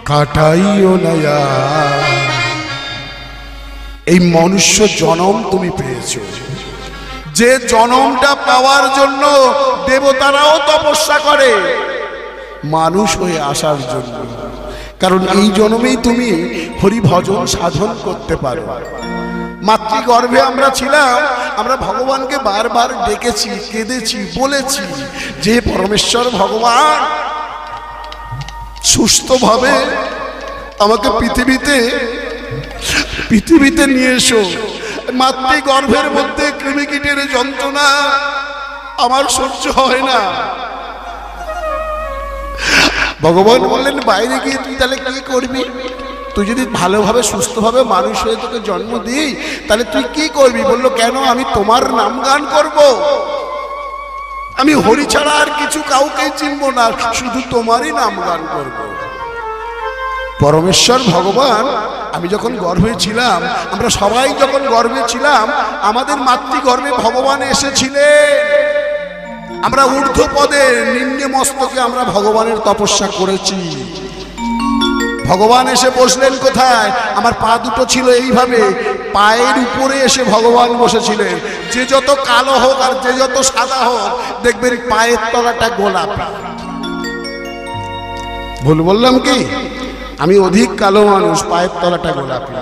কাটাইও না। এই মনুষ্য জনম তুমি পেয়েছো, যে জনমটা পাওয়ার জন্য দেবতারাও তপস্যা করে মানুষ হয়ে আসার জন্য, কারণ এই জন্মেই তুমি হরি ভজন সাধন করতে পারো। মাতৃগর্ভে আমরা ছিলাম, আমরা ভগবানকে বারবার ডেকেছি, কেঁদেছি, বলেছি যে পরমেশ্বর ভগবান সুস্থভাবে আমাকে পৃথিবীতে নিয়ে এসো। মাতৃগর্ভের মধ্যে কৃমিকীটের যন্ত্রণা আমার সহ্য হয় না। ভগবান বললেন বাইরে গিয়ে তুই তাহলে কি করবি? তুই যদি ভালোভাবে সুস্থভাবে মানুষ হয়ে তোকে জন্ম দিই তাহলে তুই কি করবি? বললো কেন? আমি তোমার নাম গান করব, আমি হরি ছাড়া আর কিছু কাউকে চিনব না, শুধু তোমারই নাম গান করব। পরমেশ্বর ভগবান, আমি যখন গর্ভে ছিলাম, আমরা সবাই যখন গর্ভে ছিলাম, আমাদের মাতৃগর্ভে ভগবান এসেছিলেন। আমরা ঊর্ধ্ব পদে নিম্ন মস্তকে আমরা ভগবানের তপস্যা করেছি। ভগবান এসে বসলেন কোথায়? আমার পা দুটো ছিল এইভাবে, পায়ের উপরে এসে ভগবান বসেছিলেন। যে যত কালো হোক আর যে যত সাদা হোক, দেখবেন পায়ের তলাটা গোলাপি। ভুল বললাম কি? আমি অধিক কালো মানুষ, পায়ের তলাটা গোলাপি।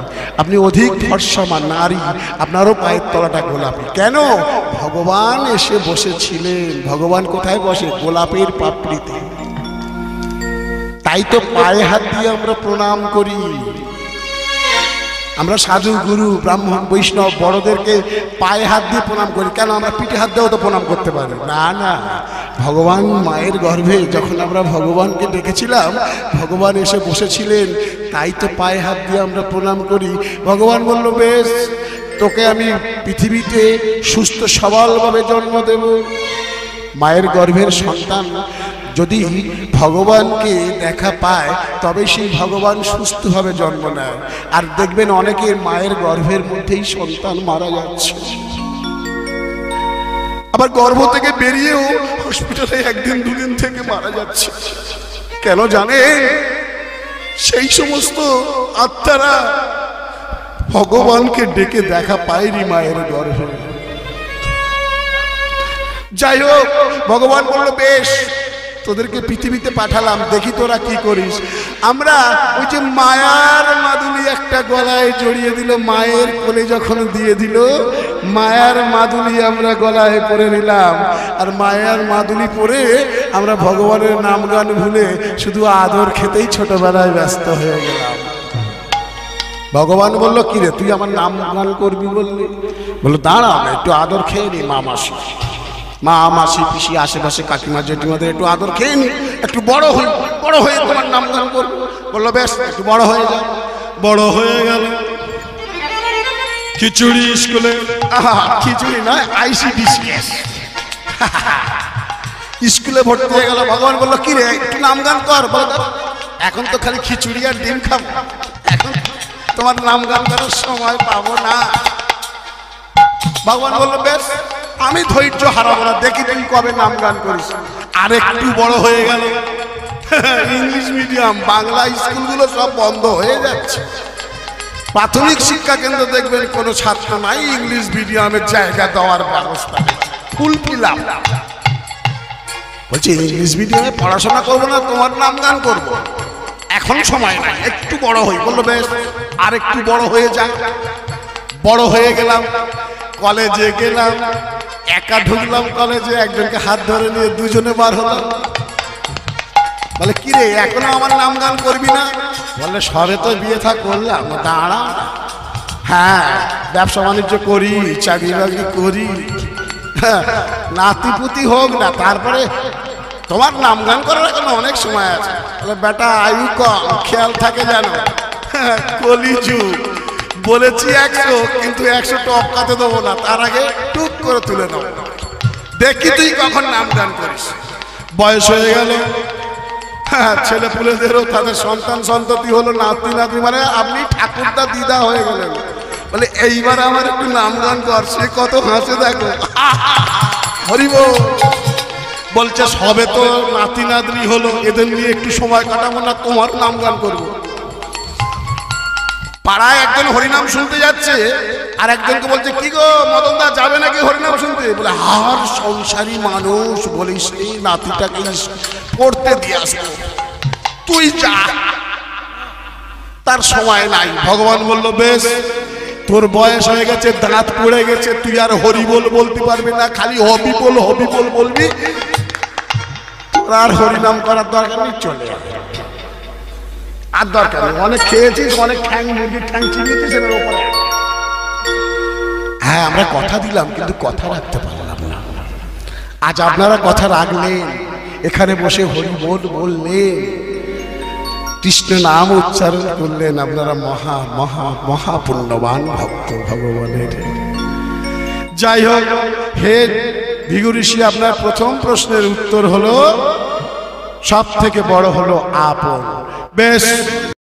আপনি অধিক ফর্সা নারী, আপনারও পায়ের তলাটা গোলাপি। কেন? ভগবান এসে বসেছিলেন। ভগবান কোথায় বসে? গোলাপের পাপড়িতে। তাই তো পায়ে হাত দিয়ে আমরা প্রণাম করি। আমরা সাধু, গুরু, ব্রাহ্মণ, বৈষ্ণব বড়দেরকে পায়ে হাত দিয়ে প্রণাম করি। কেন? আমরা পিঠে হাত দিয়েও তো প্রণাম করতে পারি না। না, ভগবান মায়ের গর্ভে যখন আমরা ভগবানকে ডেকেছিলাম, ভগবান এসে বসেছিলেন, তাই তো পায়ে হাত দিয়ে আমরা প্রণাম করি। ভগবান বলল, বেশ, তোকে আমি পৃথিবীতে সুস্থ সবলভাবে জন্ম দেব। মায়ের গর্ভের সন্তান যদি ভগবানকে দেখা পায় তবে সেই ভগবান সুস্থভাবে জন্ম নেয়। আর দেখবেন অনেকের মায়ের গর্ভের মধ্যেই সন্তান মারা যাচ্ছে, আবার গর্ভ থেকে বেরিয়েও হসপিটালে একদিন দুদিন থেকে মারা যাচ্ছে। কেন জানেন? সেই সমস্ত আত্মারা ভগবানকে ডেকে দেখা পায়নি মায়ের গর্ভে। যাই হোক, ভগবান বলল, বেশ, তোদেরকে পৃথিবীতে পাঠালাম, দেখি তোরা কি করিস। আমরা ওই যে মায়ার মাদুলি একটা গলায় জড়িয়ে দিল, মায়ের কোলে যখন দিয়ে দিল, মায়ার মাদুলি আমরা গলায় পরে নিলাম। আর মায়ার মাদুলি পরে আমরা ভগবানের নাম গান ভুলে শুধু আদর খেতেই ছোটবেলায় ব্যস্ত হয়ে গেলাম। ভগবান বলল, কি রে, তুই আমার নাম গান করবি বললি? বললো, দাঁড়া, একটু আদর খেয়ে নি। মা মাসি পিসি আশেপাশে কাকিমা জেঠিমাদের একটু আদর খেয়ে নি, একটু বড় হয়ে তোমার নাম গান করবো। বললো, বেশ, একটু বড় হয়ে যাও। বড় হয়ে গেল, খিচুড়ি স্কুলে, খিচুড়ি নয়, ICDCS স্কুলে ভর্তি হয়ে গেল। ভগবান বললো, কি রে, একটু নাম গান কর। বলো, এখন তো খালি খিচুড়ি আর ডিম খাবো, এখন তোমার নাম গান করার সময় পাবো না। ভগবান বললো, বেশ, আমি ধৈর্য হারাবো না, দেখি তুই কবে নাম গান করিস। আর একটু বড় হয়ে গেল, ইংলিশ মিডিয়াম, বাংলা স্কুলগুলো সব বন্ধ হয়ে যাচ্ছে। প্রাথমিক শিক্ষা কেন্দ্র দেখবেন কোনো ছাত্র নাই, ইংলিশ মিডিয়ামের জায়গা দেওয়ার ব্যবস্থা ফুল ফিলাম। বলছি, ইংলিশ মিডিয়ামে পড়াশোনা করবো না, তোমার নাম গান করবো, এখন সময় নাই, একটু বড় হই। বললো, বেশ, আর একটু বড় হয়ে যাক। বড় হয়ে গেলাম, কলেজে গেলাম, একা ঢুকলাম কলেজে, একজনকে হাত ধরে নিয়ে দুজনে বার হলাম। বলে, কি রে, এখনো আমার নাম গান করবি না? বললে, সবে তো বিয়ে থা করলাম। দাঁড়া, হ্যাঁ, ব্যবসা বাণিজ্য করি, চাকরি বাকরি করি, নাতিপুতি হোক না, তারপরে তোমার নাম গান করার এখনো অনেক সময় আছে। বলে, বেটা, আয়ু কম, খেয়াল থাকে যেন, কলিযুগ। বলেছি 100, কিন্তু 100 টপকাতে দেবো না, তার আগে টুক করে তুলে দেবো, দেখি তুই কখন নাম গান করিস। বয়স হয়ে গেল, ছেলে পুলেদেরও তাদের সন্তান সন্ততি হলো, নাতি নাতি, মানে আপনি ঠাকুরদা দিদা হয়ে গেলেন। বলে, এইবার আমার একটু নাম গান কর। সে কত হাসে দেখো, হরিব। বলছে সবে তো নাতি নাতনি হলো, এদের নিয়ে একটু সময় কাটাবো না, তোমার নাম গান করবো। পাড়ায় একজন হরিনাম শুনতে যাচ্ছে, আর একজনকে বলছে কি গো মদন দা যাবে নাকি হরিনাম শুনতে? বলে হার সংসারী মানুষ, বলিস নি নাতিটাকে পড়তে দিয়ে আসবো, তুই যা, তার সময় নাই। ভগবান বলল বেশ, তোর বয়স হয়ে গেছে, দাঁত পড়ে গেছে, তুই আর হরি বল বলতে পারবি না, খালি হবি বল বলবি, তোর আর হরিনাম করার দরকার নেই, চলে আর দরকার নেই, অনেক খেয়েছিস, অনেক ঠ্যাং মুরগির ঠ্যাং চিনিয়েছিস এর উপরে। হ্যাঁ আমরা কথা দিলাম, কিন্তু কথা রাখতে পারলাম না। আজ আপনারা কথা রাখলেন, এখানে বসে হরি বল বললেন, কৃষ্ণ নাম উচ্চারণ করলেন, আপনারা মহা মহা মহাপুণ্যবান ভক্ত ভগবানের। যাই হোক, হে ভৃগু ঋষি, আপনার প্রথম প্রশ্নের উত্তর হলো সব থেকে বড় হলো আপন। বেশ।